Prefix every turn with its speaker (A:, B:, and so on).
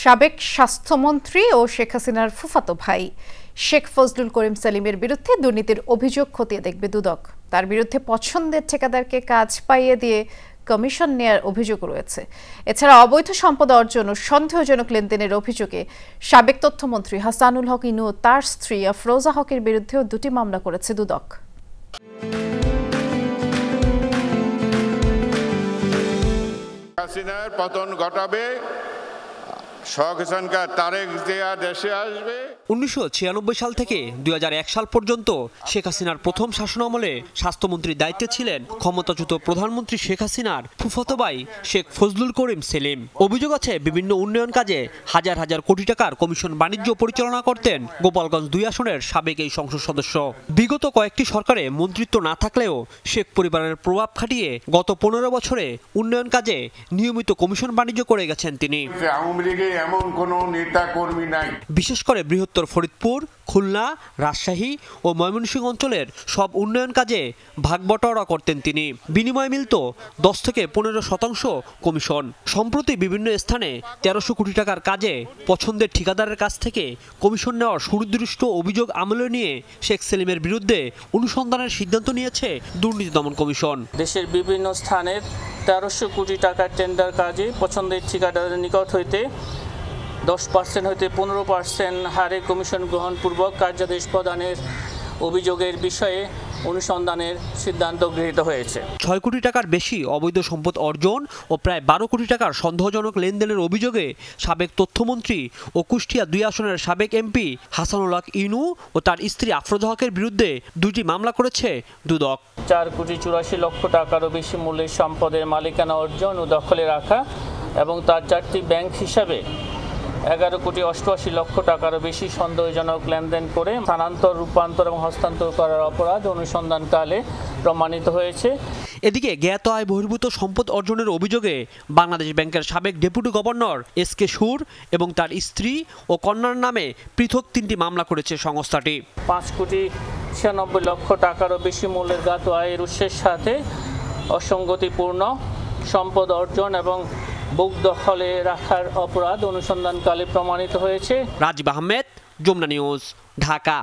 A: সাবেক স্বাস্থ্যমন্ত্রী ও শেখ হাসিনার ফুফাতো ভাই শেখ ফজলুল করিম সেলিমের বিরুদ্ধে দুর্নীতির অভিযোগ খতিয়ে দেখবে দুদক। তার বিরুদ্ধে পছন্দের ঠিকাদারকে কাজ পাইয়ে দিয়ে কমিশন নেয়ার অভিযোগ রয়েছে। এছাড়া অবৈধ সম্পদ অর্জন ও সন্দেহজনক লেনদেনের অভিযোগে সাবেক তথ্যমন্ত্রী হাসানুল হক ইনু ও তার স্ত্রী আফরোজা হকের বিরুদ্ধেও দুটি মামলা করেছে দুদক।
B: হাসিনার পতন ঘটাবে, শওকত তারেক জিয়া দেশে আসবে।
C: 1996 সাল থেকে 2001 সাল পর্যন্ত শেখ হাসিনার প্রথম শাসনামলে স্বাস্থ্যমন্ত্রীর দায়িত্বে ছিলেন ক্ষমতাচ্যুত প্রধানমন্ত্রী শেখ হাসিনার ফুফাতো ভাই শেখ ফজলুল করিম সেলিম। অভিযোগ আছে বিভিন্ন উন্নয়ন কাজে হাজার হাজার কোটি টাকার কমিশন বাণিজ্য পরিচালনা করতেন গোপালগঞ্জ 2 আসনের সাবেক এই সংসদ সদস্য। বিগত কয়েকটি সরকারে মন্ত্রিত্ব না থাকলেও শেখ পরিবারের প্রভাব খাটিয়ে গত 15 বছরে উন্নয়ন কাজে নিয়মিত কমিশন বাণিজ্য করে গেছেন তিনি।
B: এমন কোন নেতা কর্মী নাই।
C: বিশেষ করে বৃহত্তর ফরিদপুর, খুলনা, রাজশাহী ও ময়মনসিংহ অঞ্চলের সব উন্নয়ন কাজে ভাগবটোয়ারা করতেন তিনি। বিনিময় মিলত 10 থেকে 15% কমিশন। সম্প্রতি বিভিন্ন স্থানে 1300 কোটি টাকার কাজে পছন্দের ঠিকাদারের কাছ থেকে কমিশন নেওয়ার সুনির্দিষ্ট অভিযোগ আমলে নিয়ে শেখ সেলিমের বিরুদ্ধে অনুসন্ধানের সিদ্ধান্ত নিয়েছে দুর্নীতি দমন কমিশন।
D: দেশের বিভিন্ন স্থানের 1300 কোটি টাকার টেন্ডার কাজে পছন্দের ঠিকাদারের নিকট হইতে 10% হইতে 15% হারে কমিশন গ্রহণপূর্বক কার্যাদেশ প্রদানের অভিযোগের বিষয়ে অনুসন্ধানের সিদ্ধান্ত গৃহীত হয়েছে। 6
C: কোটি টাকার বেশি অবৈধ সম্পদ অর্জন ও প্রায় 12 কোটি টাকার সন্দেহজনক লেনদেনের অভিযোগে সাবেক তথ্যমন্ত্রী ও কুষ্টিয়া 2 আসনের সাবেক এমপি হাসানুল হক ইনু ও তার স্ত্রী আফরোজা হকের বিরুদ্ধে দুটি মামলা করেছে দুদক।
D: 4,84,00,000 টাকারও বেশি মূল্যের সম্পদের মালিকানা অর্জন ও দখলে রাখা এবং তার 4টি ব্যাংক হিসাবে 11,88,00,000 টাকারও বেশি সন্দেহজনক লেনদেন করে স্থানান্তর, রূপান্তর এবং হস্তান্তর করার অপরাধ অনুসন্ধানকালে প্রমাণিত হয়েছে।
C: এদিকে জ্ঞাত আয় বহির্ভূত সম্পদ অর্জনের অভিযোগে বাংলাদেশ ব্যাংকের সাবেক ডেপুটি গভর্নর SK সুর এবং তার স্ত্রী ও কন্যার নামে পৃথক 3টি মামলা করেছে সংস্থাটি।
D: 5,96,00,000 টাকারও বেশি মূল্যের জ্ঞাত আয়ের উৎসের সাথে অসঙ্গতিপূর্ণ সম্পদ অর্জন এবং বুক দখলে রাখার অপরাধ অনুসন্ধানকালে প্রমাণিত হয়েছে।
C: রাজীব আহমেদ, যমুনা নিউজ, ঢাকা।